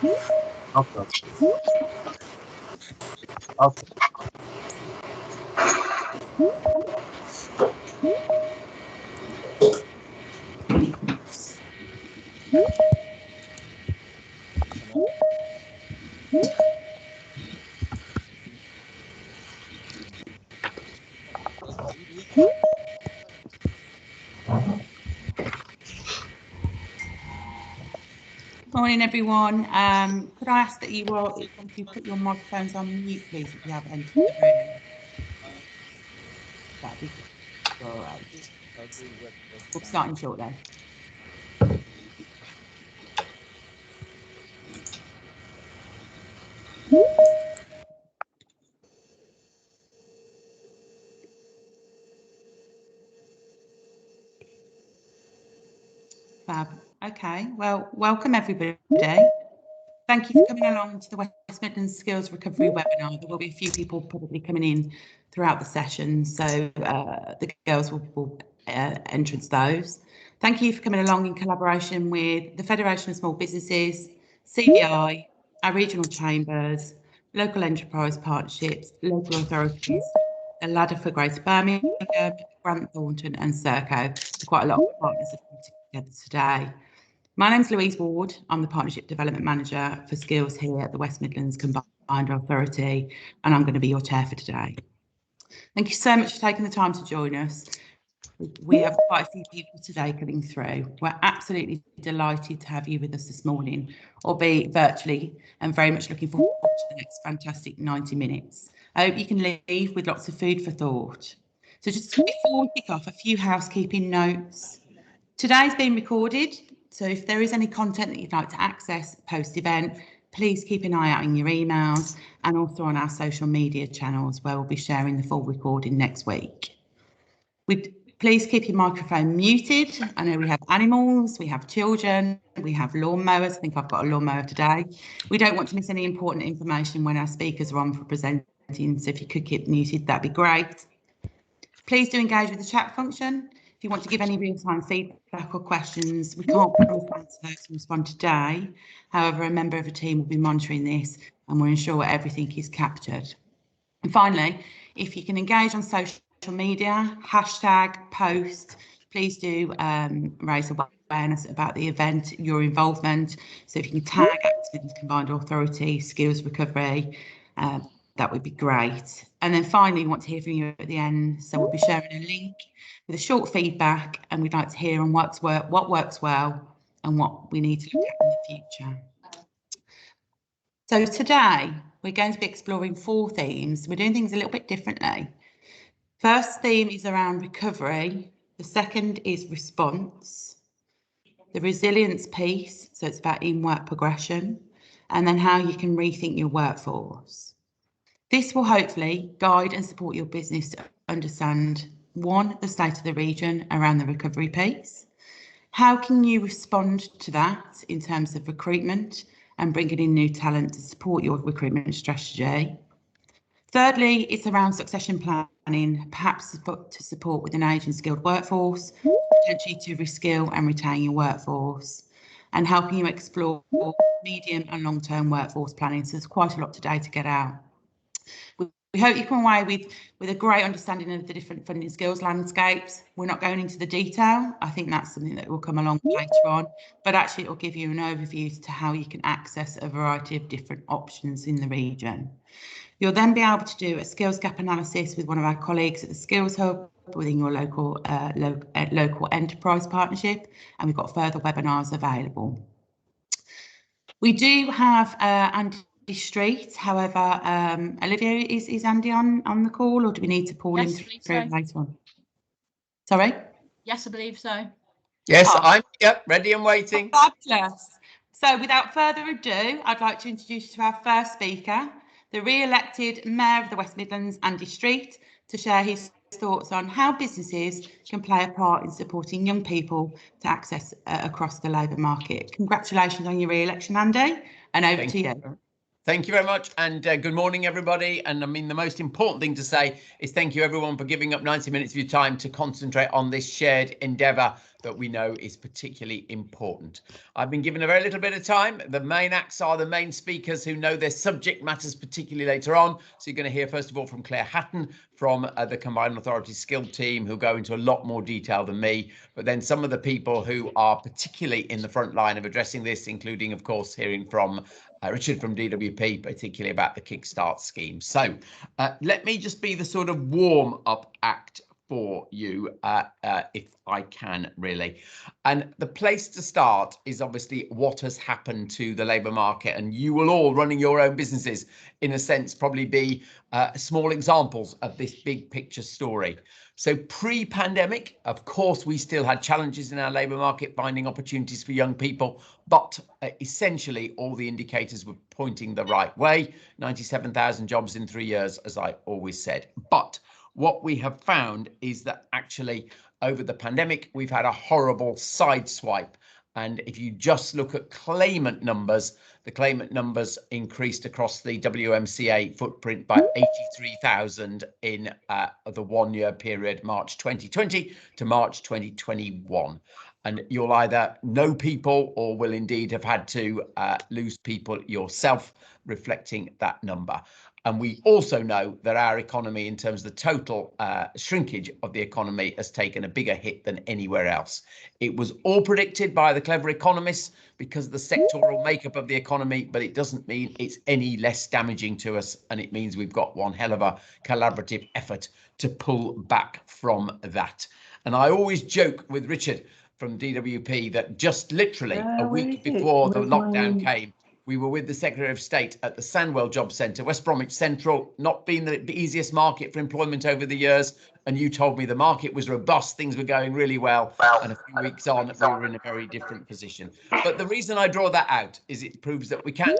Okay. Okay. Morning, everyone. Could I ask that you all, if you put your microphones on mute, please, if you have entered the room? That'd be great. We'll be starting shortly. Fab. Okay. Well, welcome everybody. Thank you for coming along to the West Midlands Skills Recovery webinar. There will be a few people probably coming in throughout the session, so the girls will entrance those. Thank you for coming along in collaboration with the Federation of Small Businesses, CBI, our regional chambers, local enterprise partnerships, local authorities, the Ladder for Greater Birmingham, Grant Thornton and Serco. Quite a lot of partners have come together today. My name's Louise Ward. I'm the Partnership Development Manager for Skills here at the West Midlands Combined Authority, and I'm going to be your chair for today. Thank you so much for taking the time to join us. We have quite a few people today coming through. We're absolutely delighted to have you with us this morning, albeit virtually, and very much looking forward to the next fantastic 90 minutes. I hope you can leave with lots of food for thought. So just before we kick off, a few housekeeping notes. Today's been recorded, so if there is any content that you'd like to access post-event, please keep an eye out in your emails and also on our social media channels where we'll be sharing the full recording next week. Please keep your microphone muted. I know we have animals, we have children, we have lawnmowers. I think I've got a lawnmower today. We don't want to miss any important information when our speakers are on for presenting, so if you could keep muted, that'd be great. Please do engage with the chat function. If you want to give any real-time feedback or questions, we can't promise to answer those and respond today. However, a member of the team will be monitoring this and will ensure everything is captured. And finally, if you can engage on social media, hashtag, post, please do raise awareness about the event, your involvement. So if you can tag Midlands Combined Authority, Skills Recovery, that would be great. And then finally, we want to hear from you at the end. So we'll be sharing a link with a short feedback, and we'd like to hear on what works well and what we need to look at in the future. So today, we're going to be exploring 4 themes. We're doing things a little bit differently. First theme is around recovery. The second is response. The resilience piece, so it's about in-work progression, and then how you can rethink your workforce. This will hopefully guide and support your business to understand, 1, the state of the region around the recovery piece. How can you respond to that in terms of recruitment and bringing in new talent to support your recruitment strategy? Thirdly, it's around succession planning, perhaps to support with an aging skilled workforce, potentially to reskill and retain your workforce, and helping you explore medium and long-term workforce planning. So there's quite a lot today to get out. We hope you come away with a great understanding of the different funding skills landscapes. We're not going into the detail. I think that's something that will come along later on, but actually it will give you an overview as to how you can access a variety of different options in the region. You'll then be able to do a skills gap analysis with one of our colleagues at the Skills Hub within your local enterprise partnership, and we've got further webinars available. We do have Andy Street, however, Olivia, is Andy on the call, or do we need to pull him through later on? Sorry? Yes, I believe so. Yes, I'm ready and waiting. Fabulous. So without further ado, I'd like to introduce you to our first speaker, the re-elected Mayor of the West Midlands, Andy Street, to share his thoughts on how businesses can play a part in supporting young people to access across the labour market. Congratulations on your re-election, Andy, and over to you. Thank you very much, and good morning, everybody. And I mean, the most important thing to say is thank you, everyone, for giving up 90 minutes of your time to concentrate on this shared endeavour that we know is particularly important. I've been given a very little bit of time. The main acts are the main speakers who know their subject matters particularly later on. So you're going to hear, first of all, from Claire Hatton from the Combined Authorities Skilled team, who'll go into a lot more detail than me. But then some of the people who are particularly in the front line of addressing this, including, of course, hearing from Richard from DWP, particularly about the Kickstart scheme. So let me just be the sort of warm-up act for you, if I can, really. And the place to start is obviously what has happened to the labour market. And you will all, running your own businesses, in a sense, probably be small examples of this big picture story. So pre-pandemic, of course, we still had challenges in our labour market, finding opportunities for young people, but essentially all the indicators were pointing the right way. 97,000 jobs in 3 years, as I always said. But what we have found is that actually over the pandemic, we've had a horrible sideswipe. And if you just look at claimant numbers, the claimant numbers increased across the WMCA footprint by 83,000 in the 1 year period, March 2020 to March 2021. And you'll either know people or will indeed have had to lose people yourself, reflecting that number. And we also know that our economy, in terms of the total shrinkage of the economy, has taken a bigger hit than anywhere else. It was all predicted by the clever economists because of the sectoral makeup of the economy, but it doesn't mean it's any less damaging to us. And it means we've got one hell of a collaborative effort to pull back from that. And I always joke with Richard from DWP that just literally a week before the lockdown came, we were with the Secretary of State at the Sandwell Job Centre, West Bromwich Central, not being the easiest market for employment over the years. And you told me the market was robust, things were going really well. And a few weeks on, we were in a very different position. But the reason I draw that out is it proves that we can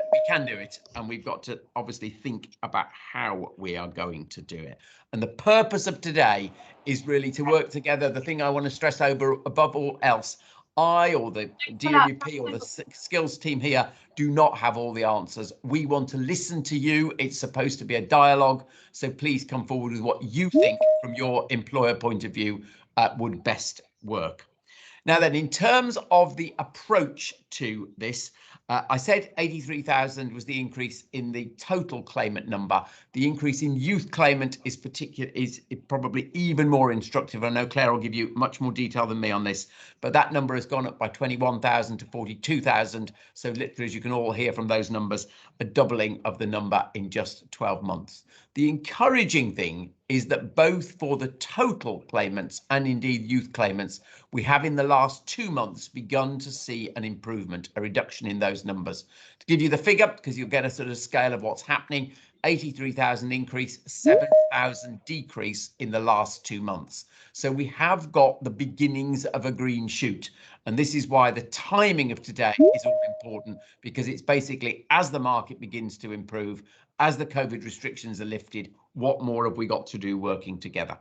do it. And we've got to obviously think about how we are going to do it. And the purpose of today is really to work together. The thing I want to stress over above all else, I or the DWP or the skills team here do not have all the answers. We want to listen to you. It's supposed to be a dialogue. So please come forward with what you think from your employer point of view would best work. Now then, in terms of the approach to this, I said 83,000 was the increase in the total claimant number. The increase in youth claimant is probably even more instructive. I know Claire will give you much more detail than me on this, but that number has gone up by 21,000 to 42,000. So literally, as you can all hear from those numbers, a doubling of the number in just 12 months. The encouraging thing is that both for the total claimants and indeed youth claimants, we have in the last 2 months begun to see an improvement, a reduction in those numbers. To give you the figure, because you'll get a sort of scale of what's happening, 83,000 increase, 7,000 decrease in the last 2 months. So we have got the beginnings of a green shoot. And this is why the timing of today is all important, because it's basically as the market begins to improve, as the COVID restrictions are lifted, what more have we got to do working together?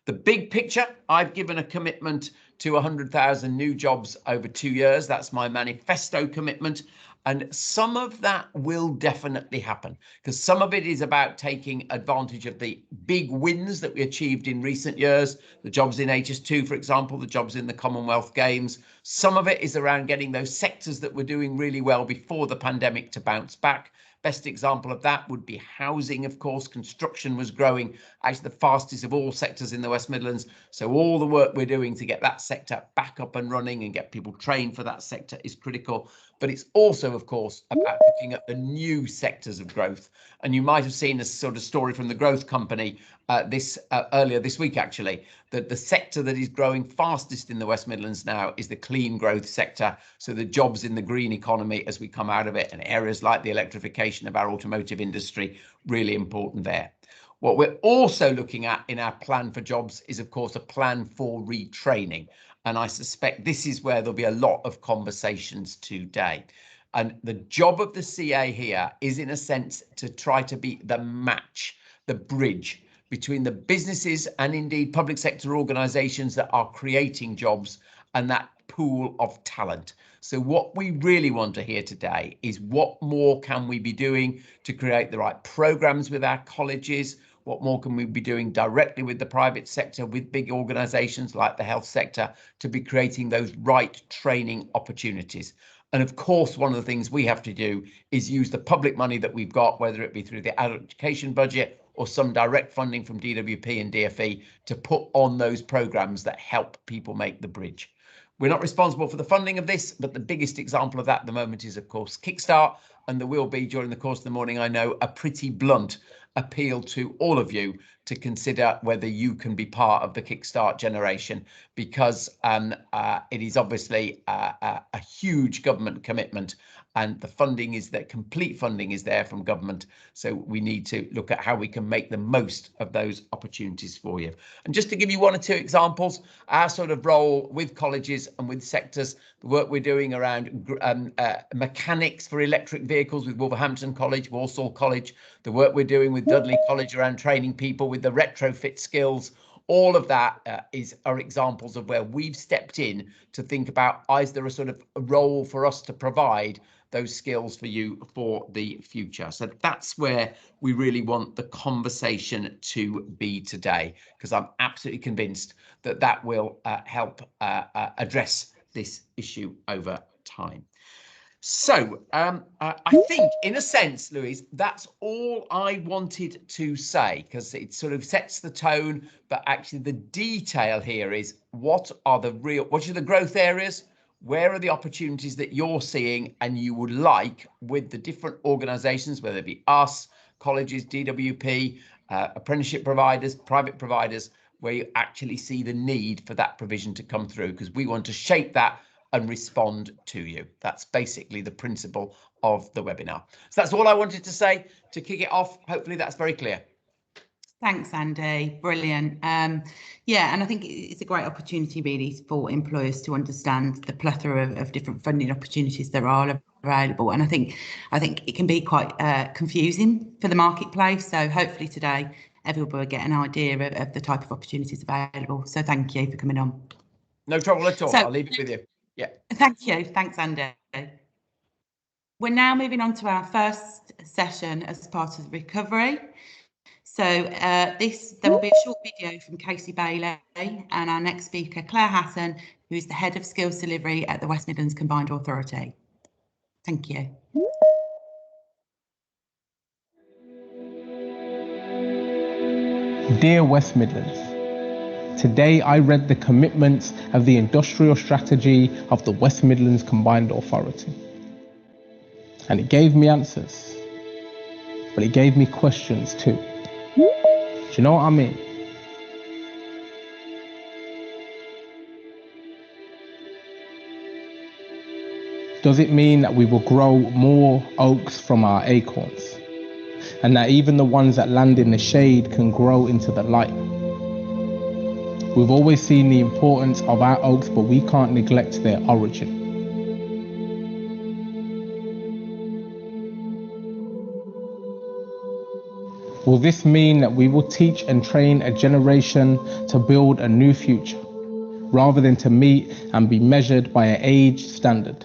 The big picture, I've given a commitment to 100,000 new jobs over 2 years. That's my manifesto commitment. And some of that will definitely happen, because some of it is about taking advantage of the big wins that we achieved in recent years, the jobs in HS2, for example, the jobs in the Commonwealth Games. Some of it is around getting those sectors that were doing really well before the pandemic to bounce back. Best example of that would be housing, of course. Construction was growing actually the fastest of all sectors in the West Midlands. So all the work we're doing to get that sector back up and running and get people trained for that sector is critical. But it's also, of course, about looking at the new sectors of growth. And you might have seen a sort of story from the Growth Company earlier this week, actually, that the sector that is growing fastest in the West Midlands now is the clean growth sector. So the jobs in the green economy as we come out of it, and areas like the electrification of our automotive industry, really important there. What we're also looking at in our plan for jobs is, of course, a plan for retraining. And I suspect this is where there'll be a lot of conversations today. And the job of the CA here is, in a sense, to try to be the match, the bridge between the businesses and indeed public sector organisations that are creating jobs and that pool of talent. So what we really want to hear today is what more can we be doing to create the right programmes with our colleges? What more can we be doing directly with the private sector, with big organisations like the health sector, to be creating those right training opportunities? And of course, one of the things we have to do is use the public money that we've got, whether it be through the adult education budget or some direct funding from DWP and DFE, to put on those programmes that help people make the bridge. We're not responsible for the funding of this, but the biggest example of that at the moment is, of course, Kickstart. And there will be, during the course of the morning, I know, a pretty blunt appeal to all of you to consider whether you can be part of the Kickstart generation, because it is obviously a huge government commitment, and the funding is there, complete funding is there from government. So we need to look at how we can make the most of those opportunities for you. And just to give you one or two examples, our sort of role with colleges and with sectors, the work we're doing around mechanics for electric vehicles with Wolverhampton College, Walsall College, the work we're doing with Dudley College around training people with the retrofit skills, all of that are examples of where we've stepped in to think about, is there a sort of a role for us to provide those skills for you for the future? So that's where we really want the conversation to be today, because I'm absolutely convinced that that will help address this issue over time. So I think, in a sense, Louise, that's all I wanted to say, because it sort of sets the tone. But actually, the detail here is, what are the growth areas? Where are the opportunities that you're seeing and you would like with the different organisations, whether it be us, colleges, DWP, apprenticeship providers, private providers, where you actually see the need for that provision to come through, because we want to shape that and respond to you. That's basically the principle of the webinar. So that's all I wanted to say to kick it off. Hopefully that's very clear. Thanks, Andy. Brilliant. Yeah, and I think it's a great opportunity really for employers to understand the plethora of different funding opportunities there are available. And I think it can be quite confusing for the marketplace. So hopefully today everybody will get an idea of the type of opportunities available. So thank you for coming on. No trouble at all. So, I'll leave it with you. Yeah. Thank you. Thanks, Andy. We're now moving on to our first session as part of the recovery. So there will be a short video from Casey Bailey and our next speaker, Claire Hatton, who is the Head of Skills Delivery at the West Midlands Combined Authority. Thank you. Dear West Midlands, today I read the commitments of the industrial strategy of the West Midlands Combined Authority. And it gave me answers, but it gave me questions too. Do you know what I mean? Does it mean that we will grow more oaks from our acorns, and that even the ones that land in the shade can grow into the light? We've always seen the importance of our oaks, but we can't neglect their origin. Will this mean that we will teach and train a generation to build a new future, rather than to meet and be measured by an age standard?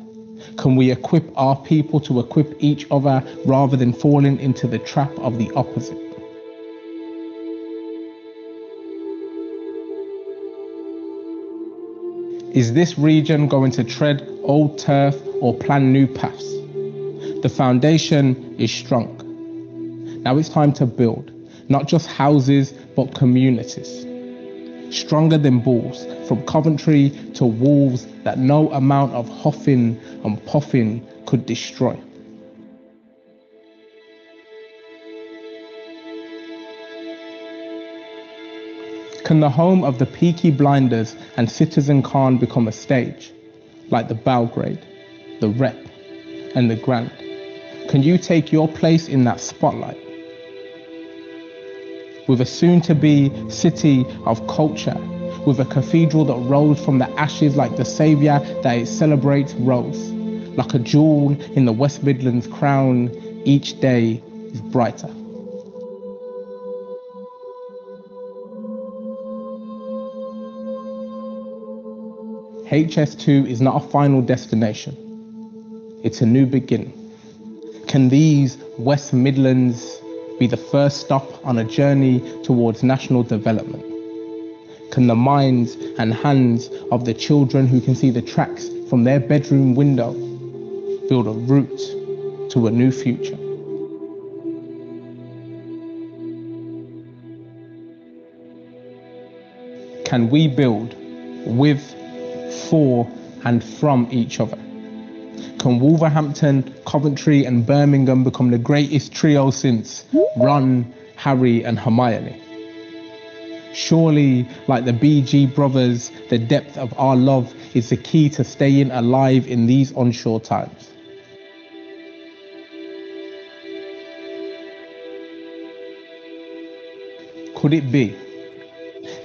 Can we equip our people to equip each other, rather than falling into the trap of the opposite? Is this region going to tread old turf or plan new paths? The foundation is strong. Now it's time to build, not just houses, but communities. Stronger than bulls, from Coventry to Wolves, that no amount of huffing and puffing could destroy. Can the home of the Peaky Blinders and Citizen Khan become a stage, like the Belgrade, the Rep, and the Grand? Can you take your place in that spotlight? With a soon-to-be city of culture, with a cathedral that rose from the ashes like the saviour that it celebrates rose, like a jewel in the West Midlands crown, each day is brighter. HS2 is not a final destination, it's a new beginning. Can these West Midlands be the first stop on a journey towards national development? Can the minds and hands of the children who can see the tracks from their bedroom window build a route to a new future? Can we build with, for, and from each other? Can Wolverhampton, Coventry, and Birmingham become the greatest trio since Ron, Harry, and Hermione? Surely, like the BG brothers, the depth of our love is the key to staying alive in these unsure times. Could it be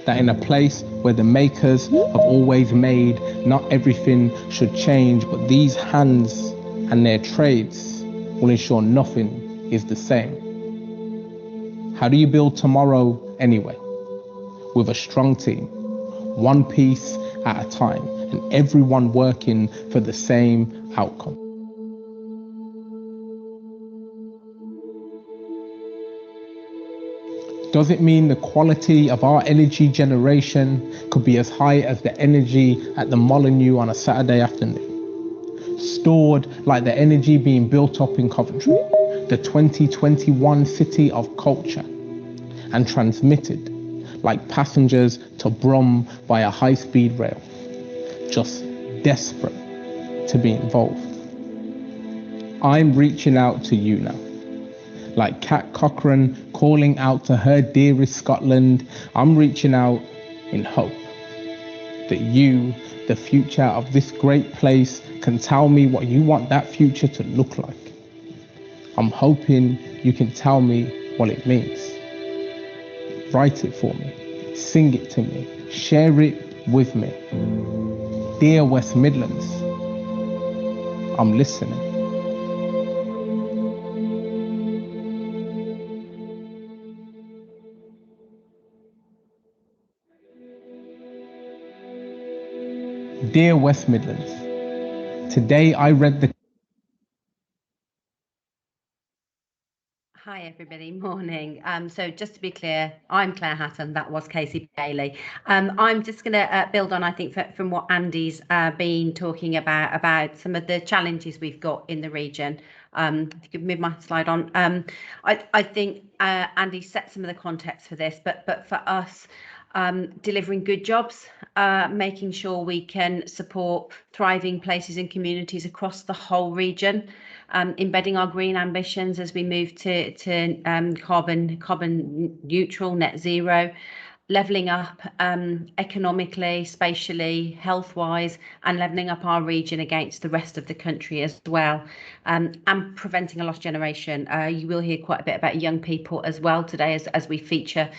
that in a place where the makers have always made, not everything should change, but these hands and their trades will ensure nothing is the same? How do you build tomorrow anyway? With a strong team, one piece at a time, and everyone working for the same outcome. Does it mean the quality of our energy generation could be as high as the energy at the Molyneux on a Saturday afternoon? Stored like the energy being built up in Coventry, the 2021 city of culture, and transmitted like passengers to Brum by a high-speed rail, just desperate to be involved. I'm reaching out to you now. Like Kat Cochrane calling out to her dearest Scotland, I'm reaching out in hope that you, the future of this great place, can tell me what you want that future to look like. I'm hoping you can tell me what it means. Write it for me, sing it to me, share it with me. Dear West Midlands, I'm listening. Dear West Midlands, today I read the... Hi everybody, morning. So just to be clear, I'm Claire Hatton, that was Casey Bailey. I'm just going to build on, I think, from what Andy's been talking about some of the challenges we've got in the region. If you could move my slide on. I think Andy set some of the context for this, but for us, delivering good jobs, making sure we can support thriving places and communities across the whole region, embedding our green ambitions as we move to carbon neutral, net zero, levelling up economically, spatially, health-wise, and levelling up our region against the rest of the country as well, and preventing a lost generation. You will hear quite a bit about young people as well today as we feature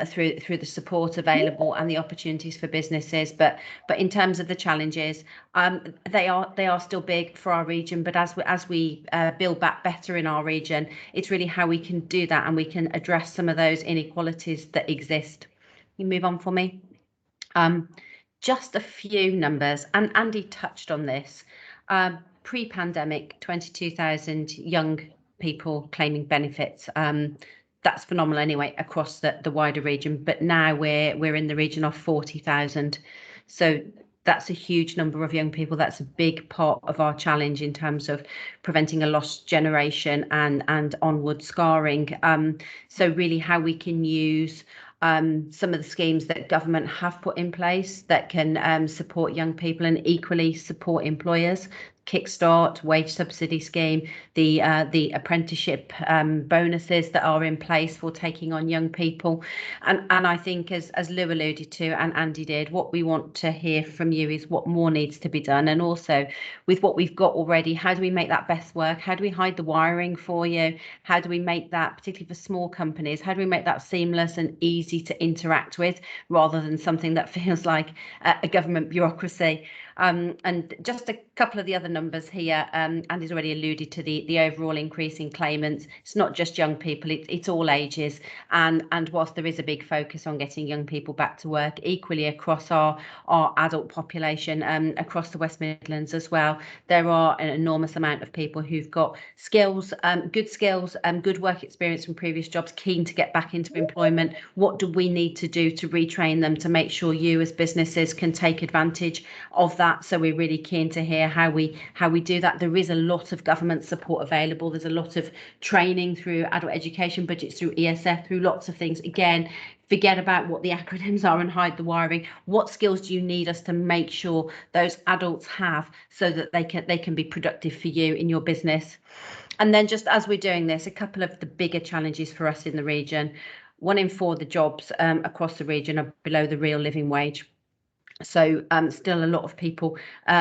through the support available and the opportunities for businesses. But in terms of the challenges, they are still big for our region. But as we build back better in our region, it's really how we can do that and we can address some of those inequalities that exist. You move on for me. Just a few numbers, and Andy touched on this. Pre-pandemic, 22,000 young people claiming benefits. That's phenomenal anyway across the wider region, but now we're in the region of 40,000. So that's a huge number of young people. That's a big part of our challenge in terms of preventing a lost generation and onward scarring. So really how we can use some of the schemes that government have put in place that can support young people and equally support employers. Kickstart, wage subsidy scheme, the apprenticeship bonuses that are in place for taking on young people. And I think as Lou alluded to and Andy did, what we want to hear from you is what more needs to be done. And also with what we've got already, how do we make that best work? How do we hide the wiring for you? How do we make that, particularly for small companies, how do we make that seamless and easy to interact with rather than something that feels like a government bureaucracy? And just a couple of the other numbers here, Andy's already alluded to the overall increase in claimants. It's not just young people, it's all ages. And whilst there is a big focus on getting young people back to work, equally across our adult population, across the West Midlands as well, there are an enormous amount of people who've got skills, good work experience from previous jobs, keen to get back into employment. What do we need to do to retrain them to make sure you as businesses can take advantage of that? So we're really keen to hear how we do that. There is a lot of government support available. There's a lot of training through adult education budgets, through ESF, through lots of things. Again, forget about what the acronyms are and hide the wiring. What skills do you need us to make sure those adults have so that they can be productive for you in your business? And then just as we're doing this, a couple of the bigger challenges for us in the region. 1 in 4 of the jobs across the region are below the real living wage. So still a lot of people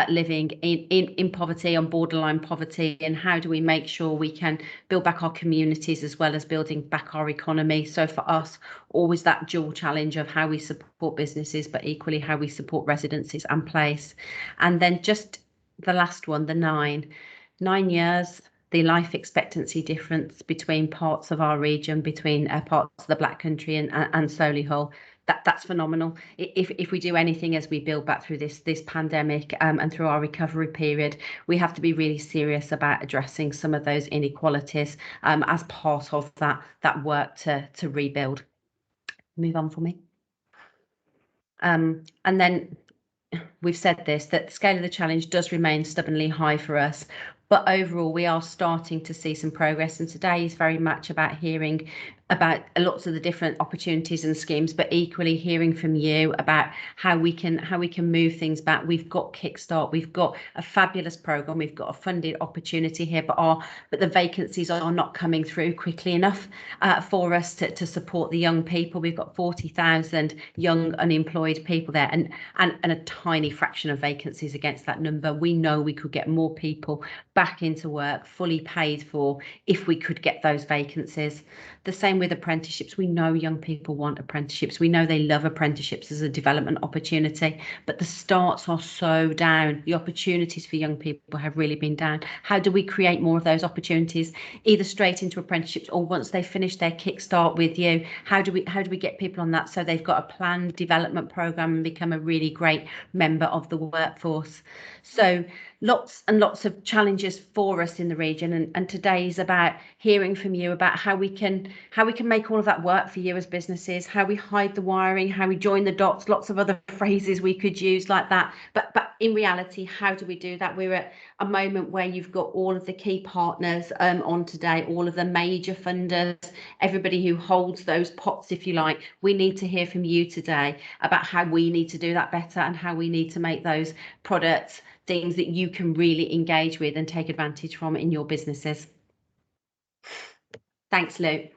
living in poverty, on borderline poverty, and how do we make sure we can build back our communities as well as building back our economy? So for us, always that dual challenge of how we support businesses, but equally how we support residences and place. And then just the last one, the 9 years, the life expectancy difference between parts of our region, between parts of the Black Country and Solihull. That's phenomenal. If we do anything as we build back through this pandemic and through our recovery period, we have to be really serious about addressing some of those inequalities as part of that work to rebuild. Move on for me. And then we've said this, that the scale of the challenge does remain stubbornly high for us. But overall, we are starting to see some progress. And today is very much about hearing about lots of the different opportunities and schemes, but equally hearing from you about how we can move things back. We've got Kickstart, we've got a fabulous programme, we've got a funded opportunity here, but the vacancies are not coming through quickly enough for us to support the young people. We've got 40,000 young unemployed people there, and a tiny fraction of vacancies against that number. We know we could get more people back into work, fully paid for, if we could get those vacancies. The same with apprenticeships. We know young people want apprenticeships. We know they love apprenticeships as a development opportunity, but the starts are so down. The opportunities for young people have really been down. How do we create more of those opportunities, either straight into apprenticeships or once they finish their Kickstart with you? How do we get people on that so they've got a planned development programme and become a really great member of the workforce? So lots and lots of challenges for us in the region, and today is about hearing from you about how we can make all of that work for you as businesses, how we hide the wiring, how we join the dots, lots of other phrases we could use like that, but in reality, how do we do that? We're at a moment where you've got all of the key partners on today, all of the major funders, everybody who holds those pots, if you like. We need to hear from you today about how we need to do that better and how we need to make those products things that you can really engage with and take advantage from in your businesses. Thanks, Luke.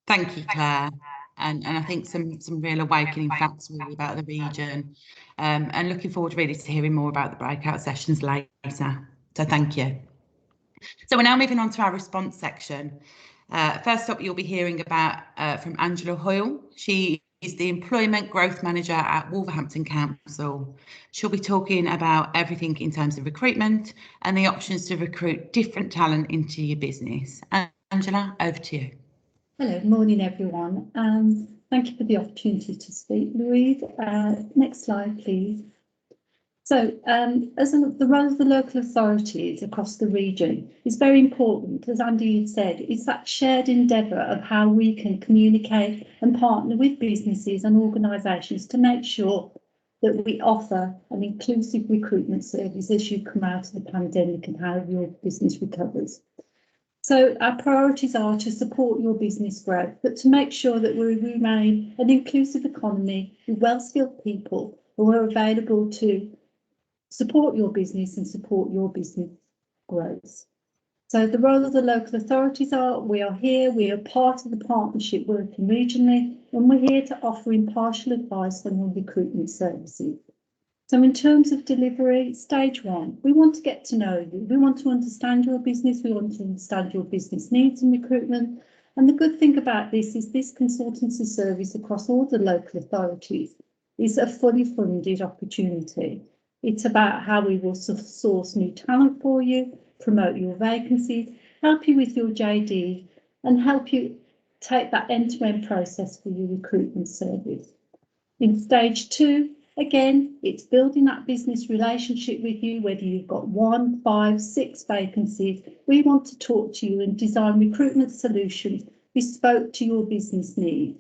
Thank you, Claire. And I think some real awakening facts really about the region, and looking forward really to hearing more about the breakout sessions later. So thank you. So we're now moving on to our response section. First up, you'll be hearing about from Angela Hoyle. She is the Employment Growth Manager at Wolverhampton Council. She'll be talking about everything in terms of recruitment and the options to recruit different talent into your business. Angela, over to you. Hello, morning everyone. Thank you for the opportunity to speak, Louise. Next slide, please. So the role of the local authorities across the region is very important, as Andy had said. It's that shared endeavour of how we can communicate and partner with businesses and organisations to make sure that we offer an inclusive recruitment service as you come out of the pandemic and how your business recovers. So our priorities are to support your business growth, but to make sure that we remain an inclusive economy with well-skilled people who are available to support your business and support your business growth. So the role of the local authorities are, we are here, we are part of the partnership working regionally, and we're here to offer impartial advice on your recruitment services. So in terms of delivery, stage 1, we want to get to know you. We want to understand your business. We want to understand your business needs and recruitment. And the good thing about this is this consultancy service across all the local authorities is a fully funded opportunity. It's about how we will source new talent for you, promote your vacancies, help you with your JD, and help you take that end-to-end process for your recruitment service. In stage 2, again, it's building that business relationship with you, whether you've got 1, 5, 6 vacancies. We want to talk to you and design recruitment solutions bespoke to your business needs.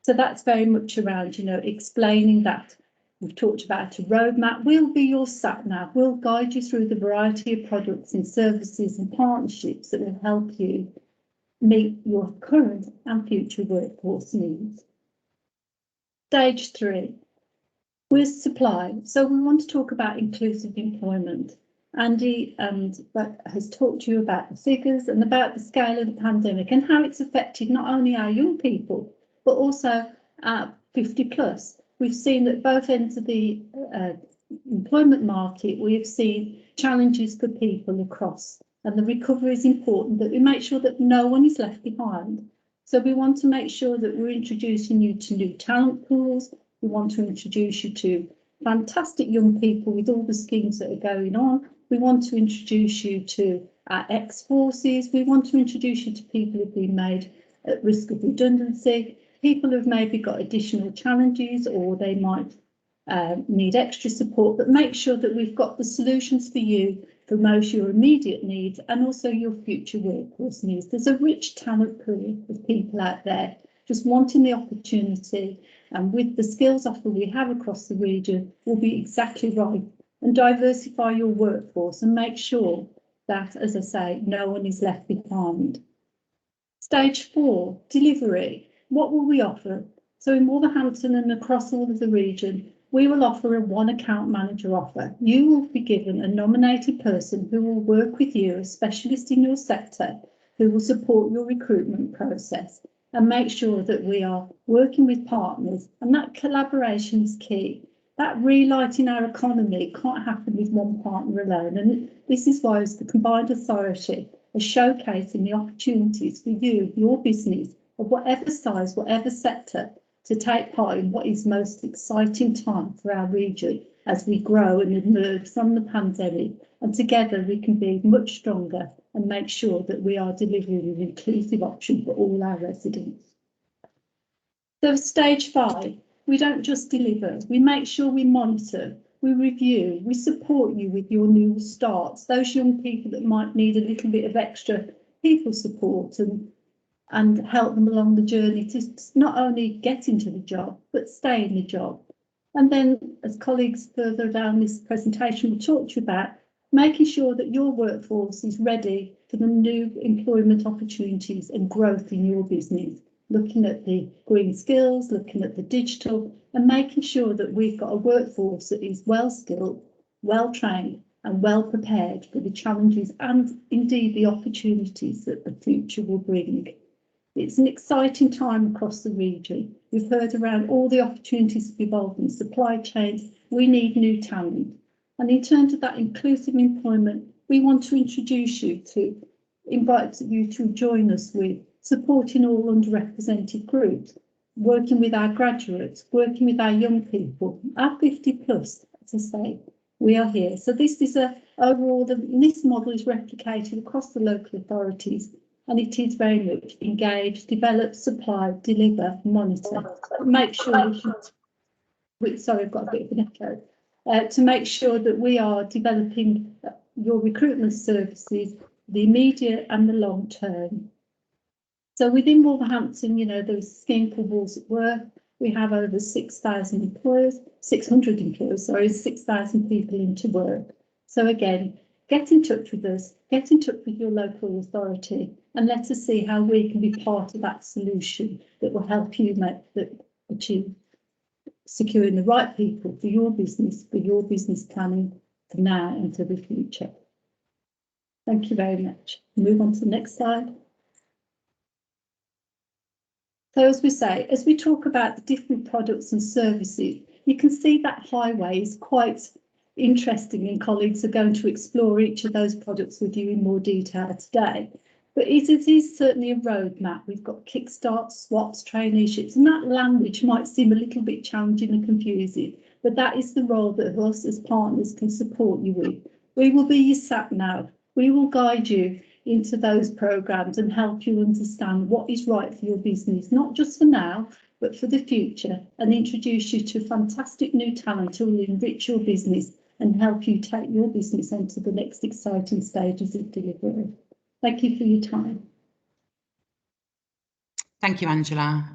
So that's very much around, explaining that. We've talked about a roadmap. We'll be your sat-nav. We'll guide you through the variety of products and services and partnerships that will help you meet your current and future workforce needs. Stage 3, with supply. So we want to talk about inclusive employment. Andy has talked to you about the figures and about the scale of the pandemic and how it's affected not only our young people, but also our 50 plus. We've seen at both ends of the employment market, we have seen challenges for people across, and the recovery is important that we make sure that no one is left behind. So we want to make sure that we're introducing you to new talent pools. We want to introduce you to fantastic young people with all the schemes that are going on. We want to introduce you to our ex-forces. We want to introduce you to people who've been made at risk of redundancy, people who've maybe got additional challenges or they might need extra support, but make sure that we've got the solutions for you for most your immediate needs and also your future workforce needs. There's a rich talent pool of people out there just wanting the opportunity, and with the skills offer we have across the region, will be exactly right, and diversify your workforce and make sure that, as I say, no one is left behind. Stage 4, delivery. What will we offer? So in Wolverhampton and across all of the region, we will offer a one account manager offer. You will be given a nominated person who will work with you, a specialist in your sector, who will support your recruitment process and make sure that we are working with partners, and that collaboration is key. That relighting our economy can't happen with one partner alone, and this is why as the combined authority are showcasing the opportunities for you, your business, of whatever size, whatever sector, to take part in what is most exciting time for our region as we grow and emerge from the pandemic, and together we can be much stronger and make sure that we are delivering an inclusive option for all our residents. So stage 5, we don't just deliver, we make sure we monitor, we review, we support you with your new starts, those young people that might need a little bit of extra people support and help them along the journey to not only get into the job, but stay in the job. And then, as colleagues further down this presentation will talk to you about, making sure that your workforce is ready for the new employment opportunities and growth in your business, looking at the green skills, looking at the digital, and making sure that we've got a workforce that is well skilled, well trained, and well prepared for the challenges and indeed the opportunities that the future will bring. It's an exciting time across the region. We've heard around all the opportunities evolving supply chains. We need new talent. And in terms of that inclusive employment, we want to introduce you to, invite you to join us with supporting all underrepresented groups, working with our graduates, working with our young people, our 50 plus, as I say, we are here. So this is overall, this model is replicated across the local authorities, and it is very much engage, develop, supply, deliver, monitor, make sure sorry, I've got a bit of an echo, to make sure that we are developing your recruitment services, the immediate and the long term. So within Wolverhampton, there's a scheme called Walls at Work. We have over 6,000 employers, 600 employers, sorry, 6,000 people into work. So again, get in touch with us, get in touch with your local authority, and let us see how we can be part of that solution that will help you achieve securing the right people for your business planning for now and for the future. Thank you very much. Move on to the next slide. So as we say, as we talk about the different products and services, you can see that highway is quite interesting, and colleagues are going to explore each of those products with you in more detail today. But it is certainly a roadmap. We've got kickstart, swaps, traineeships, and that language might seem a little bit challenging and confusing, but that is the role that us as partners can support you with. We will be your sat nav. We will guide you into those programs and help you understand what is right for your business, not just for now, but for the future, and introduce you to fantastic new talent who will enrich your business and help you take your business into the next exciting stages of delivery. Thank you for your time. Thank you, Angela.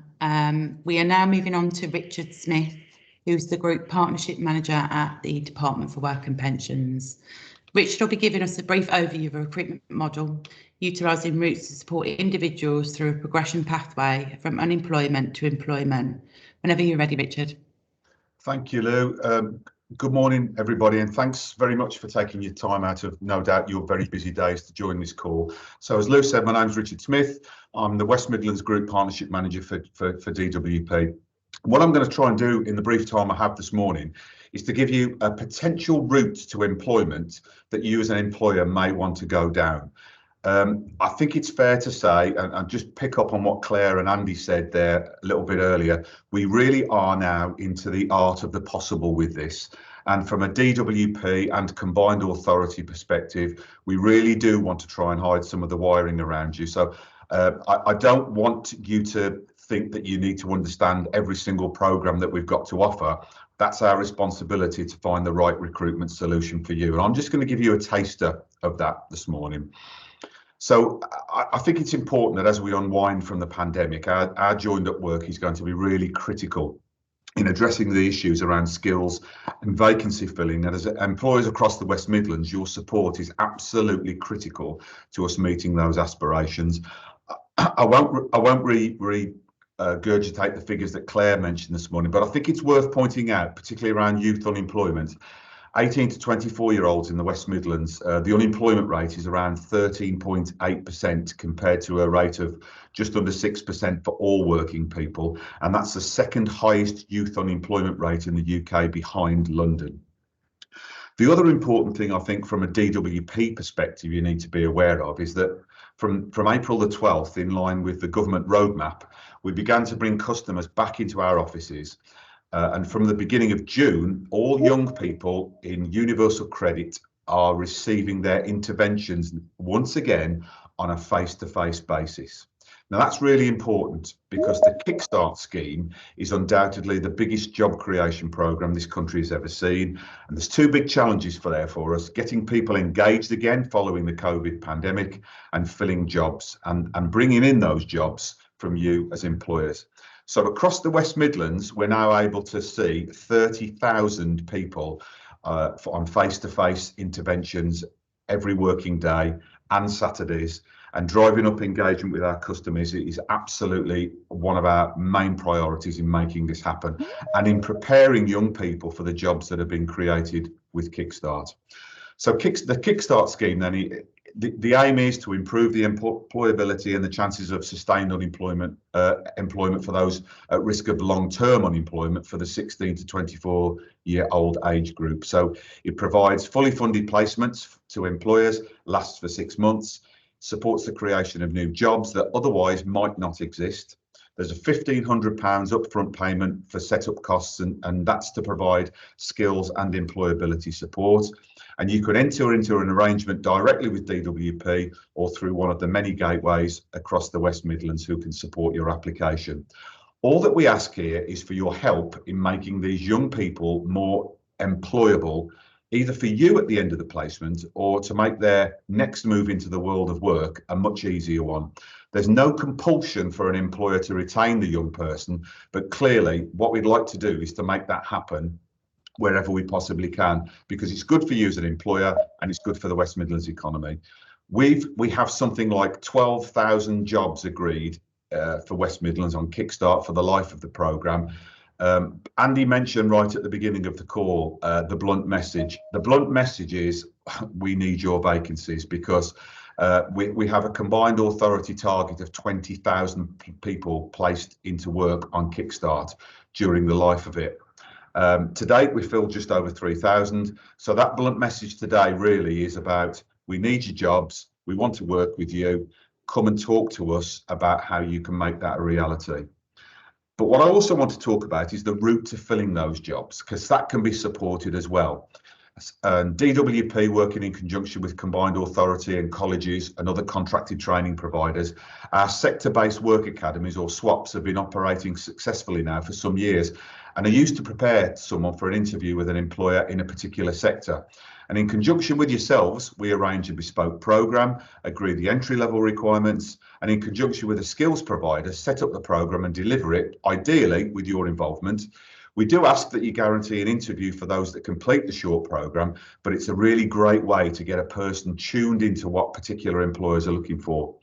We are now moving on to Richard Smith, who's the Group Partnership Manager at the Department for Work and Pensions. Richard will be giving us a brief overview of a recruitment model, utilising routes to support individuals through a progression pathway from unemployment to employment. Whenever you're ready, Richard. Thank you, Lou. Good morning, everybody, and thanks very much for taking your time out of, no doubt, your very busy days to join this call. So as Lou said, my name's Richard Smith. I'm the West Midlands Group Partnership Manager for DWP. What I'm going to try and do in the brief time I have this morning is to give you a potential route to employment that you as an employer may want to go down. I think it's fair to say, and just pick up on what Claire and Andy said there a little bit earlier, we really are now into the art of the possible with this. And from a DWP and combined authority perspective, we really do want to try and hide some of the wiring around you. So I don't want you to think that you need to understand every single programme that we've got to offer. That's our responsibility to find the right recruitment solution for you. And I'm just going to give you a taster of that this morning. So I think it's important that as we unwind from the pandemic, our joined up work is going to be really critical in addressing the issues around skills and vacancy filling. And as employers across the West Midlands, your support is absolutely critical to us meeting those aspirations. I won't regurgitate the figures that Claire mentioned this morning, but I think it's worth pointing out, particularly around youth unemployment. 18 to 24-year-olds in the West Midlands, the unemployment rate is around 13.8% compared to a rate of just under 6% for all working people. And that's the second highest youth unemployment rate in the UK behind London. The other important thing, I think, from a DWP perspective, you need to be aware of is that from April the 12th, in line with the government roadmap, we began to bring customers back into our offices. And from the beginning of June, all young people in Universal Credit are receiving their interventions once again on a face-to-face basis. Now, that's really important because the Kickstart scheme is undoubtedly the biggest job creation programme this country has ever seen. And there's two big challenges for us, getting people engaged again following the COVID pandemic and filling jobs and bringing in those jobs from you as employers. So across the West Midlands, we're now able to see 30,000 people on face-to-face interventions every working day and Saturdays. And driving up engagement with our customers is absolutely one of our main priorities in making this happen and in preparing young people for the jobs that have been created with Kickstart. So the Kickstart scheme then, the aim is to improve the employability and the chances of sustained employment for those at risk of long-term unemployment for the 16 to 24-year-old age group. So it provides fully funded placements to employers, lasts for 6 months, supports the creation of new jobs that otherwise might not exist. There's a £1,500 upfront payment for setup costs, and that's to provide skills and employability support. And you can enter into an arrangement directly with DWP or through one of the many gateways across the West Midlands who can support your application. All that we ask here is for your help in making these young people more employable, either for you at the end of the placement or to make their next move into the world of work a much easier one. There's no compulsion for an employer to retain the young person, but clearly what we'd like to do is to make that happen wherever we possibly can, because it's good for you as an employer and it's good for the West Midlands economy. We have something like 12,000 jobs agreed for West Midlands on Kickstart for the life of the programme. Andy mentioned right at the beginning of the call the blunt message. The blunt message is we need your vacancies because we have a combined authority target of 20,000 people placed into work on Kickstart during the life of it. To date, we filled just over 3,000. So that blunt message today really is about we need your jobs. We want to work with you. come and talk to us about how you can make that a reality. But what I also want to talk about is the route to filling those jobs, because that can be supported as well. DWP, working in conjunction with Combined Authority and colleges and other contracted training providers, our sector-based work academies, or SWAPs, have been operating successfully now for some years, and are used to prepare someone for an interview with an employer in a particular sector. And in conjunction with yourselves, we arrange a bespoke programme, agree the entry-level requirements, and in conjunction with a skills provider, set up the programme and deliver it, ideally with your involvement. We do ask that you guarantee an interview for those that complete the short programme, but it's a really great way to get a person tuned into what particular employers are looking for.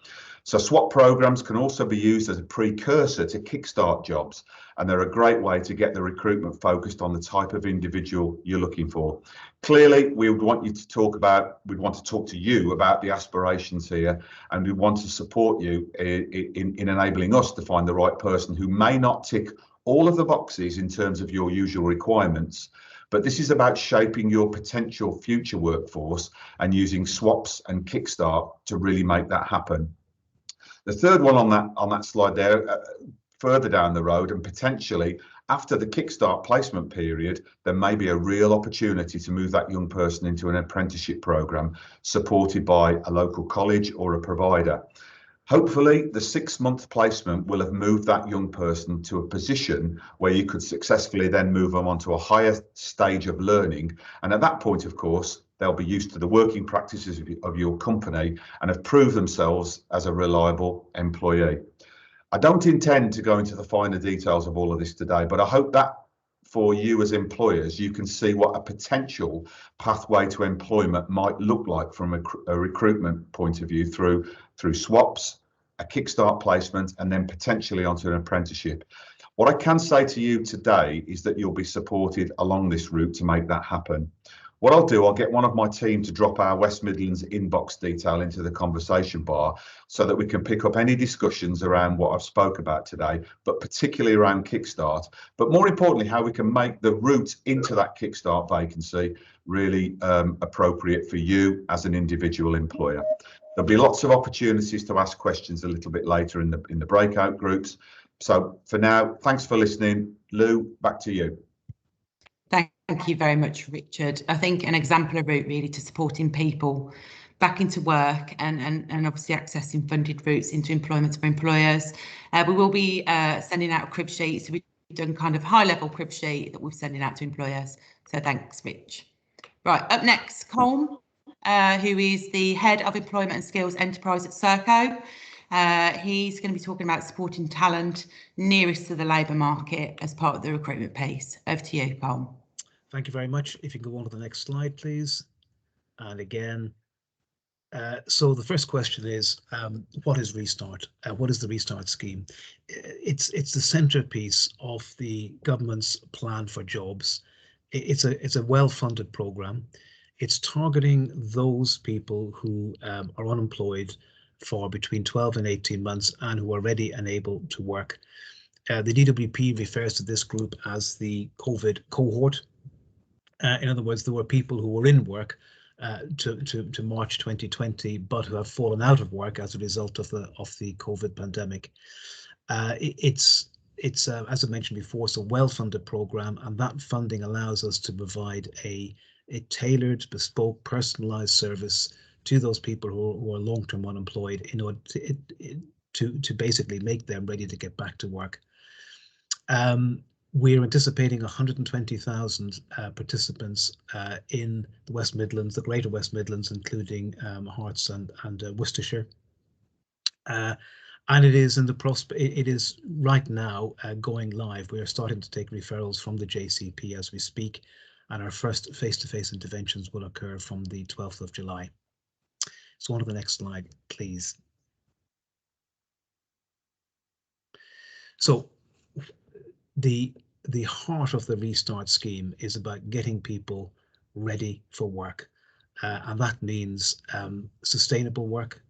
So SWAP programmes can also be used as a precursor to kickstart jobs, and they're a great way to get the recruitment focused on the type of individual you're looking for. Clearly, we would want to talk to you about the aspirations here, and we want to support you in enabling us to find the right person who may not tick all of the boxes in terms of your usual requirements, but this is about shaping your potential future workforce and using SWAPs and Kickstart to really make that happen. The third one on that slide there, further down the road, and potentially after the Kickstart placement period, there may be a real opportunity to move that young person into an apprenticeship programme supported by a local college or a provider. Hopefully, the 6-month placement will have moved that young person to a position where you could successfully then move them on to a higher stage of learning. And at that point, of course, they'll be used to the working practices of your company and have proved themselves as a reliable employee. I don't intend to go into the finer details of all of this today, but I hope that for you as employers, you can see what a potential pathway to employment might look like from a recruitment point of view through SWAPs, a Kickstart placement, and then potentially onto an apprenticeship. What I can say to you today is that you'll be supported along this route to make that happen. What I'll do, I'll get one of my team to drop our West Midlands inbox detail into the conversation bar so that we can pick up any discussions around what I've spoke about today, but particularly around Kickstart, but more importantly, how we can make the route into that Kickstart vacancy really appropriate for you as an individual employer. There'll be lots of opportunities to ask questions a little bit later in the breakout groups. So for now, thanks for listening. Lou, back to you. Thank you very much, Richard. I think an exemplar route really to supporting people back into work and obviously accessing funded routes into employment for employers. We will be sending out a crib sheet. So we've done kind of high level crib sheet that we're sending out to employers. So thanks, Rich. Right, up next, Colm, who is the Head of Employment and Skills Enterprise at Serco. He's going to be talking about supporting talent nearest to the labour market as part of the recruitment piece. Over to you, Colm. Thank you very much. If you can go on to the next slide, please. And again, so the first question is, what is Restart? What is the Restart scheme? It's the centrepiece of the government's plan for jobs. It's a well-funded programme. It's targeting those people who are unemployed for between 12 and 18 months and who are ready and able to work. The DWP refers to this group as the COVID cohort. In other words, there were people who were in work to March 2020, but who have fallen out of work as a result of the COVID pandemic. It's as I mentioned before, it's a well-funded programme, and that funding allows us to provide a tailored, bespoke, personalised service to those people who are long-term unemployed in order to basically make them ready to get back to work. We're anticipating 120,000 participants in the West Midlands, the Greater West Midlands, including Herts and Worcestershire. And it is it is right now going live. We are starting to take referrals from the JCP as we speak, and our first face-to-face interventions will occur from the 12th of July. So on to the next slide, please. So the heart of the Restart scheme is about getting people ready for work, and that means sustainable work.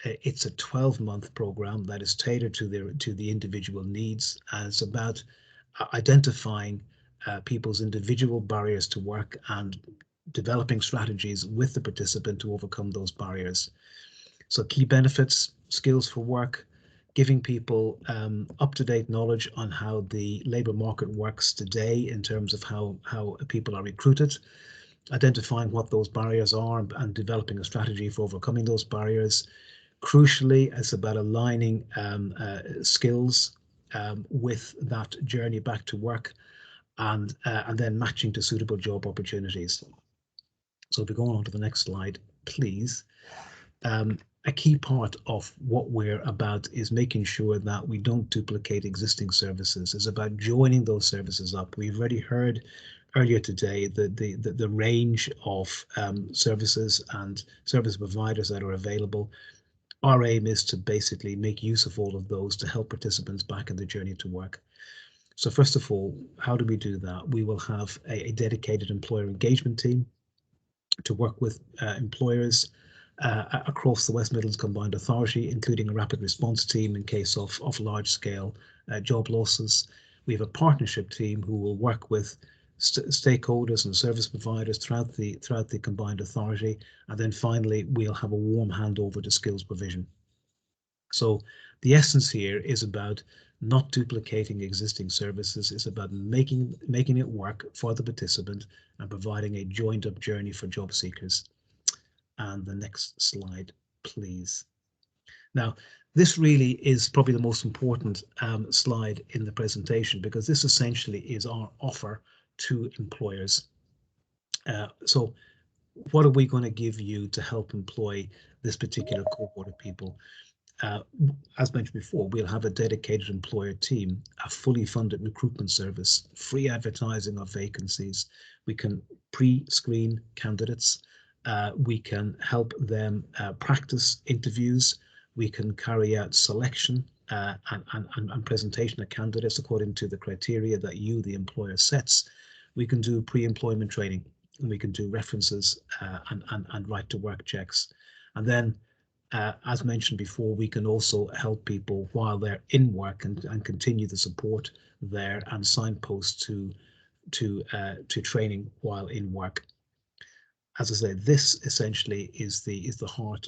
It's a 12-month program that is tailored to the individual needs, and it's about identifying people's individual barriers to work and developing strategies with the participant to overcome those barriers. So key benefits: skills for work, giving people up-to-date knowledge on how the labour market works today in terms of how people are recruited, identifying what those barriers are and developing a strategy for overcoming those barriers. Crucially, it's about aligning skills with that journey back to work, and then matching to suitable job opportunities. So if we go on to the next slide, please. A key part of what we're about is making sure that we don't duplicate existing services. It's about joining those services up. We've already heard earlier today the range of services and service providers that are available. Our aim is to basically make use of all of those to help participants back in the journey to work. So first of all, how do we do that? We will have a dedicated employer engagement team to work with employers across the West Midlands Combined Authority, including a rapid response team in case of large-scale job losses. We have a partnership team who will work with stakeholders and service providers throughout the Combined Authority, and then finally we'll have a warm handover to skills provision. So the essence here is about not duplicating existing services. It's about making it work for the participant and providing a joined up journey for job seekers. And the next slide, please. Now, this really is probably the most important slide in the presentation, because this essentially is our offer to employers. So what are we going to give you to help employ this particular cohort of people? As mentioned before, we'll have a dedicated employer team, a fully funded recruitment service, free advertising of vacancies. We can pre-screen candidates. We can help them practice interviews. We can carry out selection and presentation of candidates according to the criteria that you, the employer, sets. We can do pre-employment training, and we can do references and right to work checks. And then, as mentioned before, we can also help people while they're in work and continue the support there and signpost to training while in work. As I said, this essentially is the heart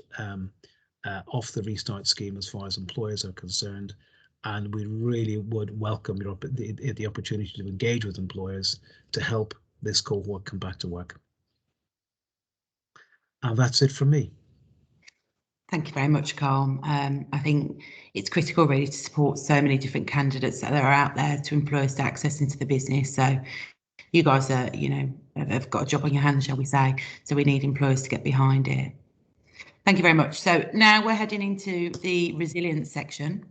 of the Restart scheme as far as employers are concerned, and we really would welcome the opportunity to engage with employers to help this cohort come back to work. And that's it from me. Thank you very much, Carl. I think it's critical really to support so many different candidates that are out there to employers to access into the business. So you guys are, have got a job on your hands, shall we say. So we need employers to get behind it. Thank you very much. So now we're heading into the resilience section.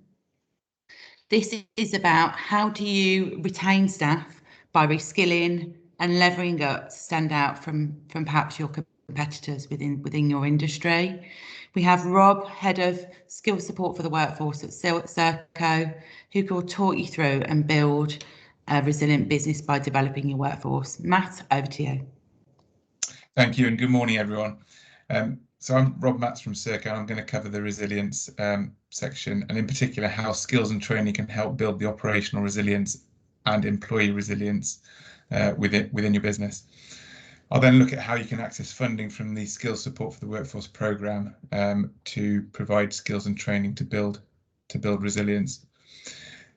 This is about how do you retain staff by reskilling and levelling up to stand out from perhaps your competitors within your industry. We have Rob, Head of Skills Support for the Workforce at Serco, who will talk you through and build a resilient business by developing your workforce. Matt, over to you. Thank you, and good morning, everyone. So I'm Rob Matz from Serco, and I'm going to cover the resilience section, and in particular how skills and training can help build the operational resilience and employee resilience within your business. I'll then look at how you can access funding from the Skills Support for the Workforce programme to provide skills and training to build resilience.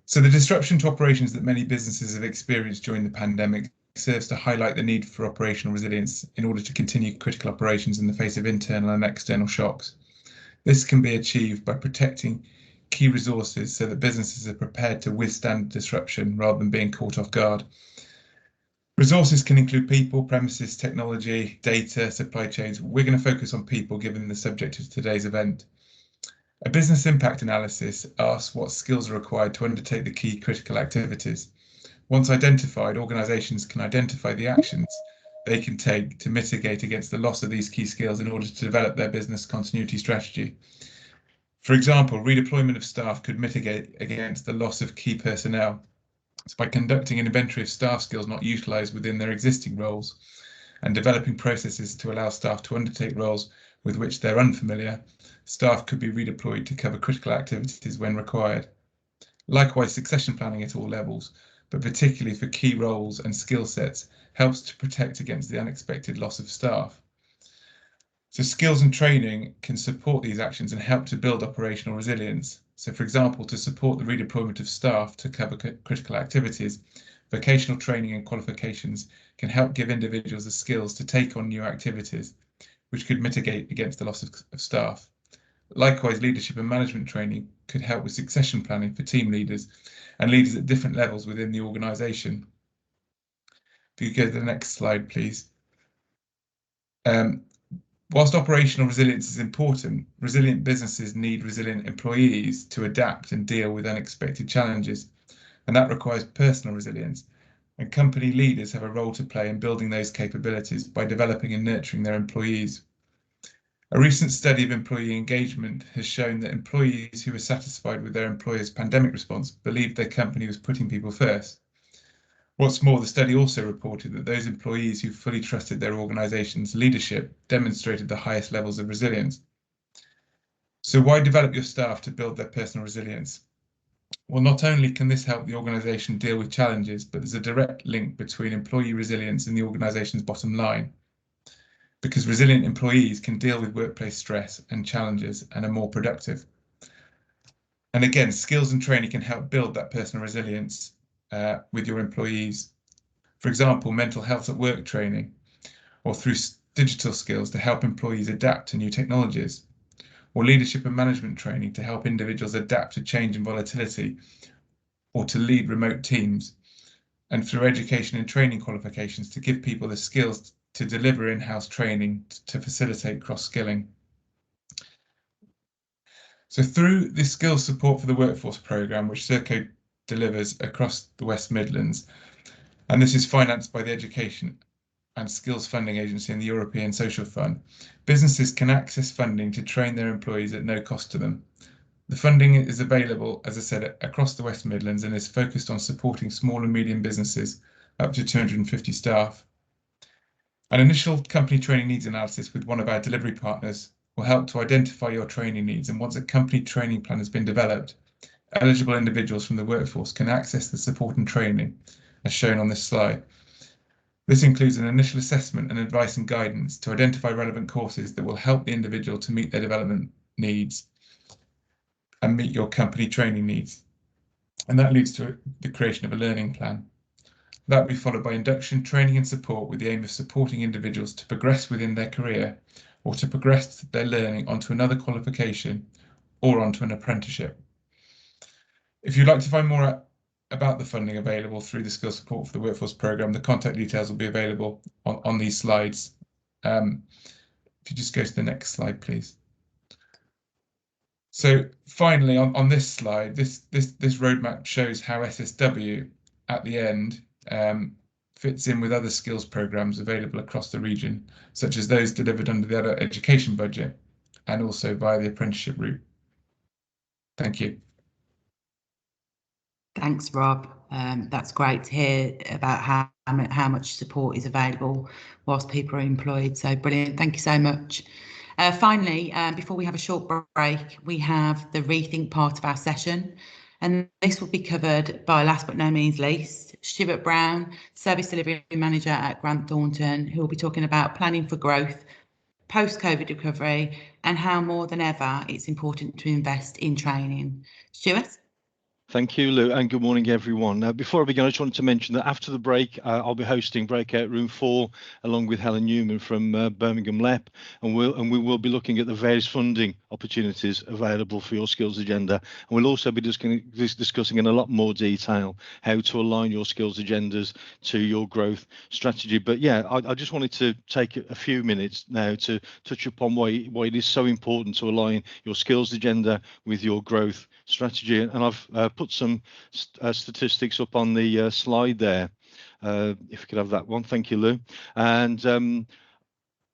So the disruption to operations that many businesses have experienced during the pandemic serves to highlight the need for operational resilience in order to continue critical operations in the face of internal and external shocks. This can be achieved by protecting key resources so that businesses are prepared to withstand disruption rather than being caught off guard. Resources can include people, premises, technology, data, supply chains. We're going to focus on people given the subject of today's event. A business impact analysis asks what skills are required to undertake the key critical activities. Once identified, organisations can identify the actions they can take to mitigate against the loss of these key skills in order to develop their business continuity strategy. For example, redeployment of staff could mitigate against the loss of key personnel. So by conducting an inventory of staff skills not utilised within their existing roles and developing processes to allow staff to undertake roles with which they're unfamiliar, staff could be redeployed to cover critical activities when required. Likewise, succession planning at all levels, but particularly for key roles and skill sets, helps to protect against the unexpected loss of staff. So skills and training can support these actions and help to build operational resilience. So for example, to support the redeployment of staff to cover critical activities, vocational training and qualifications can help give individuals the skills to take on new activities, which could mitigate against the loss of staff. Likewise, leadership and management training could help with succession planning for team leaders and leaders at different levels within the organisation. If you go to the next slide, please. Whilst operational resilience is important, resilient businesses need resilient employees to adapt and deal with unexpected challenges, and that requires personal resilience. And company leaders have a role to play in building those capabilities by developing and nurturing their employees. A recent study of employee engagement has shown that employees who were satisfied with their employer's pandemic response believed their company was putting people first. What's more, the study also reported that those employees who fully trusted their organisation's leadership demonstrated the highest levels of resilience. So why develop your staff to build their personal resilience? Well, not only can this help the organisation deal with challenges, but there's a direct link between employee resilience and the organisation's bottom line. Because resilient employees can deal with workplace stress and challenges and are more productive. And again, skills and training can help build that personal resilience with your employees. For example, mental health at work training, or through digital skills to help employees adapt to new technologies, or leadership and management training to help individuals adapt to change and volatility, or to lead remote teams, and through education and training qualifications to give people the skills to deliver in-house training to facilitate cross-skilling. So through this skills support for the workforce programme, which Serco delivers across the West Midlands, and this is financed by the Education and Skills Funding Agency and the European Social Fund, businesses can access funding to train their employees at no cost to them. The funding is available, as I said, across the West Midlands and is focused on supporting small and medium businesses up to 250 staff. An initial company training needs analysis with one of our delivery partners will help to identify your training needs, and once a company training plan has been developed, eligible individuals from the workforce can access the support and training as shown on this slide. This includes an initial assessment and advice and guidance to identify relevant courses that will help the individual to meet their development needs and meet your company training needs. And that leads to the creation of a learning plan. That will be followed by induction, training and support with the aim of supporting individuals to progress within their career or to progress their learning onto another qualification or onto an apprenticeship. If you'd like to find more about the funding available through the Skills Support for the Workforce Programme, the contact details will be available on these slides. If you just go to the next slide, please. So finally, on this slide, this roadmap shows how SSW at the end fits in with other skills programmes available across the region, such as those delivered under the adult education budget and also via the apprenticeship route. Thank you. Thanks, Rob. That's great to hear about how much support is available whilst people are employed. So brilliant. Thank you so much. Finally, before we have a short break, we have the rethink part of our session, and this will be covered by, last but no means least, Stuart Brown, Service Delivery Manager at Grant Thornton, who will be talking about planning for growth, post-COVID recovery, and how more than ever it's important to invest in training. Stuart? Thank you, Lou, and good morning, everyone. Before I begin, I just wanted to mention that after the break, I'll be hosting Breakout Room 4 along with Helen Newman from Birmingham LEP, and we will be looking at the various funding opportunities available for your skills agenda. And we'll also be discussing in a lot more detail how to align your skills agendas to your growth strategy. But yeah, I just wanted to take a few minutes now to touch upon why it is so important to align your skills agenda with your growth strategy. And I've put some statistics up on the slide there. If you could have that one, thank you, Lou. And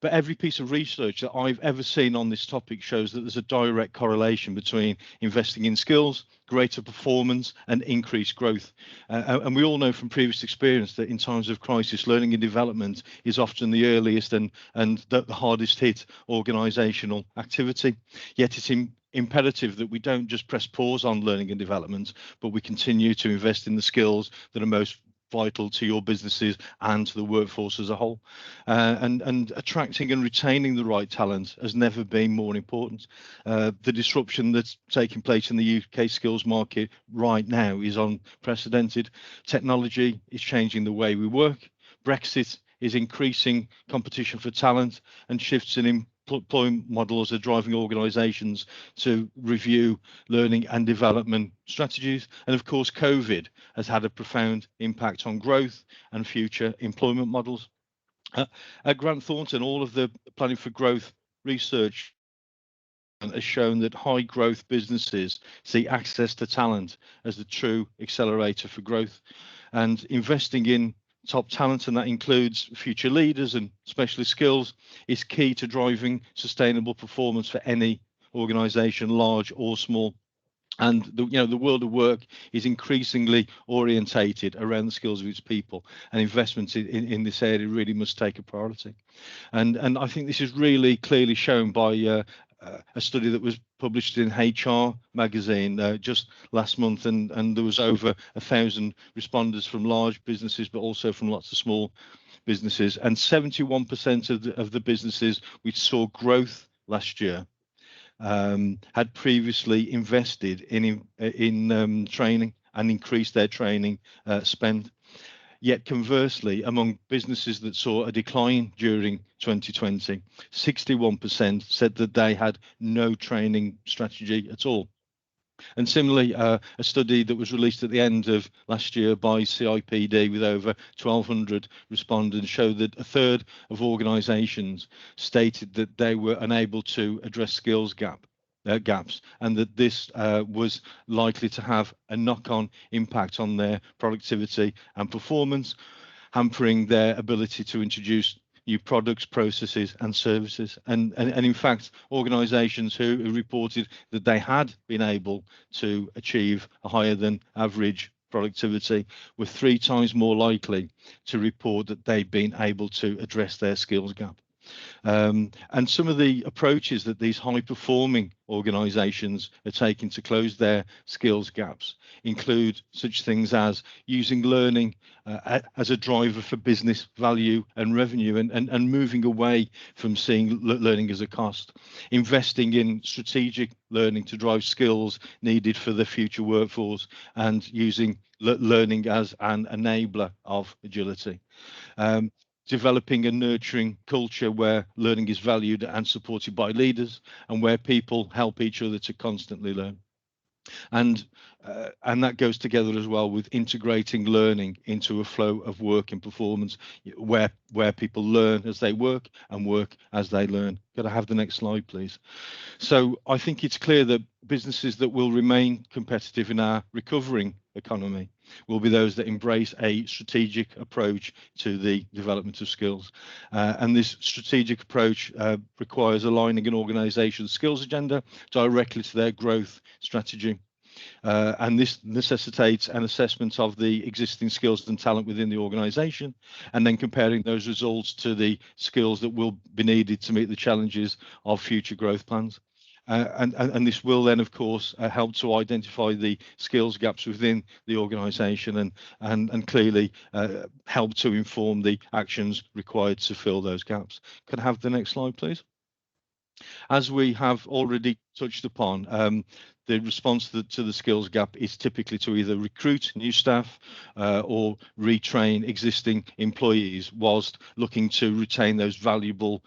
but every piece of research that I've ever seen on this topic shows that there's a direct correlation between investing in skills, greater performance and increased growth. And we all know from previous experience that in times of crisis, learning and development is often the earliest and the hardest hit organisational activity. Yet it's imperative that we don't just press pause on learning and development, but we continue to invest in the skills that are most vital to your businesses and to the workforce as a whole. And attracting and retaining the right talent has never been more important. The disruption that's taking place in the UK skills market right now is unprecedented. Technology is changing the way we work. Brexit is increasing competition for talent, and shifts in employment models are driving organisations to review learning and development strategies. And of course, COVID has had a profound impact on growth and future employment models. At Grant Thornton, all of the planning for growth research has shown that high growth businesses see access to talent as the true accelerator for growth, and investing in top talent, and that includes future leaders and specialist skills, is key to driving sustainable performance for any organisation, large or small. And the world of work is increasingly orientated around the skills of its people, and investments in this area really must take a priority. And I think this is really clearly shown by a study that was published in HR magazine just last month, and there was over 1,000 responders from large businesses, but also from lots of small businesses. And 71% of the businesses which saw growth last year had previously invested in training and increased their training spend. Yet conversely, among businesses that saw a decline during 2020, 61% said that they had no training strategy at all. And similarly, a study that was released at the end of last year by CIPD with over 1,200 respondents showed that a third of organisations stated that they were unable to address skills gaps, and that this was likely to have a knock-on impact on their productivity and performance, hampering their ability to introduce new products, processes and services. And in fact, organisations who reported that they had been able to achieve a higher than average productivity were 3 times more likely to report that they'd been able to address their skills gap. And some of the approaches that these high performing organisations are taking to close their skills gaps include such things as using learning as a driver for business value and revenue, and moving away from seeing learning as a cost, investing in strategic learning to drive skills needed for the future workforce, and using learning as an enabler of agility. Developing and nurturing culture where learning is valued and supported by leaders, and where people help each other to constantly learn. And that goes together as well with integrating learning into a flow of work and performance, where people learn as they work and work as they learn. Could I have the next slide, please? So I think it's clear that businesses that will remain competitive in our recovering economy will be those that embrace a strategic approach to the development of skills. And this strategic approach requires aligning an organisation's skills agenda directly to their growth strategy. And this necessitates an assessment of the existing skills and talent within the organisation, and then comparing those results to the skills that will be needed to meet the challenges of future growth plans. And this will then, of course, help to identify the skills gaps within the organisation, and clearly help to inform the actions required to fill those gaps. Could I have the next slide, please? As we have already touched upon, the response to the skills gap is typically to either recruit new staff or retrain existing employees, whilst looking to retain those valuable,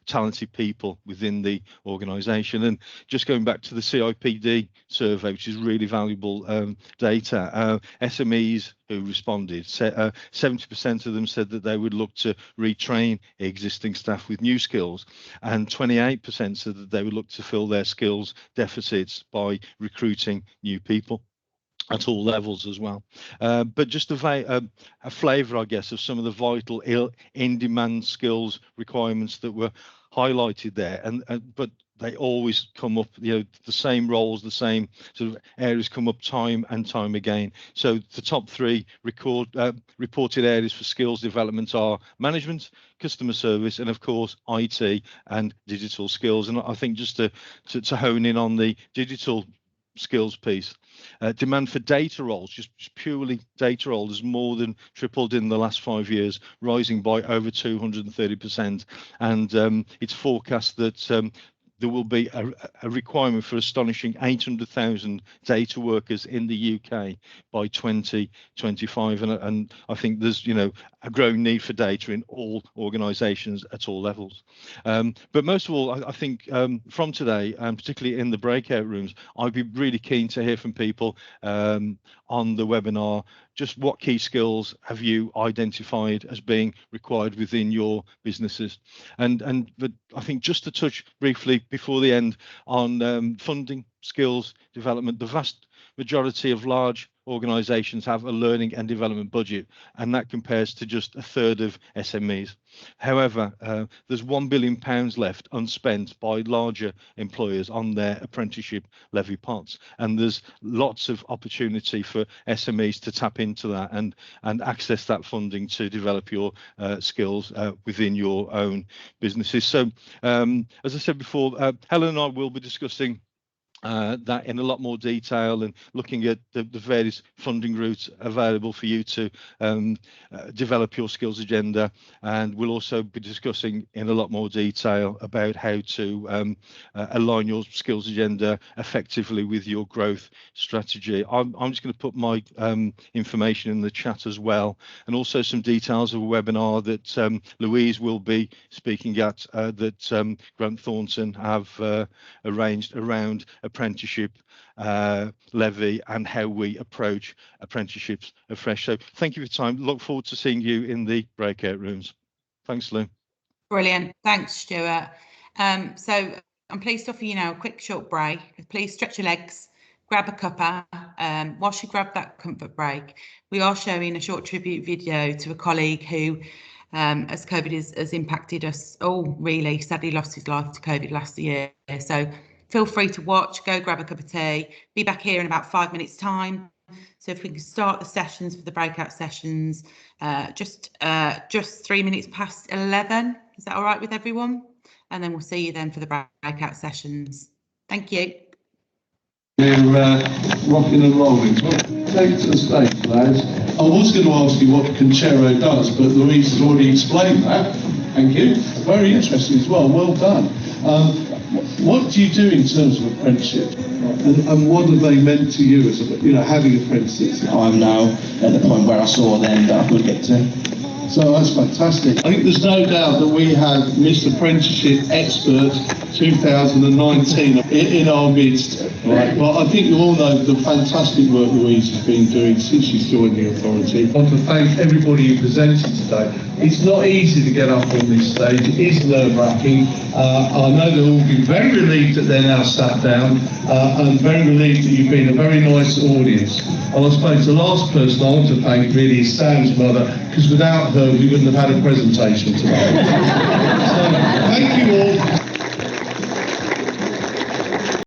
talented people within the organisation. And just going back to the CIPD survey, which is really valuable data, SMEs who responded, 70% of them said that they would look to retrain existing staff with new skills, and 28% said that they would look to fill their skills deficits by recruiting new people at all levels as well. But just a flavour, I guess, of some of the vital in-demand skills requirements that were highlighted there, but they always come up, the same roles, the same sort of areas come up time and time again. So the top 3 reported areas for skills development are management, customer service, and of course IT and digital skills. And I think just to hone in on the digital skills piece. Demand for data roles, just purely data roles, has more than tripled in the last 5 years, rising by over 230%. And it's forecast that there will be a requirement for astonishing 800,000 data workers in the UK by 2025, and I think there's a growing need for data in all organisations at all levels. But most of all, I think from today, and particularly in the breakout rooms, I'd be really keen to hear from people on the webinar. Just what key skills have you identified as being required within your businesses? But I think just to touch briefly before the end on funding, skills development, the vast majority of large organisations have a learning and development budget, and that compares to just a third of SMEs. However, there's £1 billion left unspent by larger employers on their apprenticeship levy pots, and there's lots of opportunity for SMEs to tap into that and access that funding to develop your skills within your own businesses. So as I said before, Helen and I will be discussing that in a lot more detail and looking at the various funding routes available for you to develop your skills agenda, and we'll also be discussing in a lot more detail about how to align your skills agenda effectively with your growth strategy. I'm just going to put my information in the chat as well, and also some details of a webinar that Louise will be speaking at that Grant Thornton have arranged around apprenticeship levy and how we approach apprenticeships afresh. So thank you for your time. Look forward to seeing you in the breakout rooms. Thanks, Lou. Brilliant. Thanks, Stuart. So I'm pleased to offer you now a quick short break. Please stretch your legs, grab a cuppa. Whilst you grab that comfort break, we are showing a short tribute video to a colleague who, as COVID has impacted us all, really sadly lost his life to COVID last year. So feel free to watch, go grab a cup of tea, be back here in about 5 minutes time. So if we can start the sessions for the breakout sessions, just 3 minutes past 11, is that all right with everyone? And then we'll see you then for the breakout sessions. Thank you. We're rocking and rolling. Take to the stage, lads. I was going to ask you what Conchero does, but Louise has already explained that. Thank you. Very interesting as well. Well done. What do you do in terms of apprenticeship, and what have they meant to you as having apprentices? I'm now at the point where I saw then that I could get to. So that's fantastic. I think there's no doubt that we have Miss Apprenticeship Expert 2019 in our midst. Right. Well, I think you all know the fantastic work Louise has been doing since she's joined the authority. I want to thank everybody who presented today. It's not easy to get up on this stage. It is nerve-wracking. I know they'll all be very relieved that they're now sat down and very relieved that you've been a very nice audience. And I suppose the last person I want to thank really is Sam's mother, because without her we wouldn't have had a presentation today. So,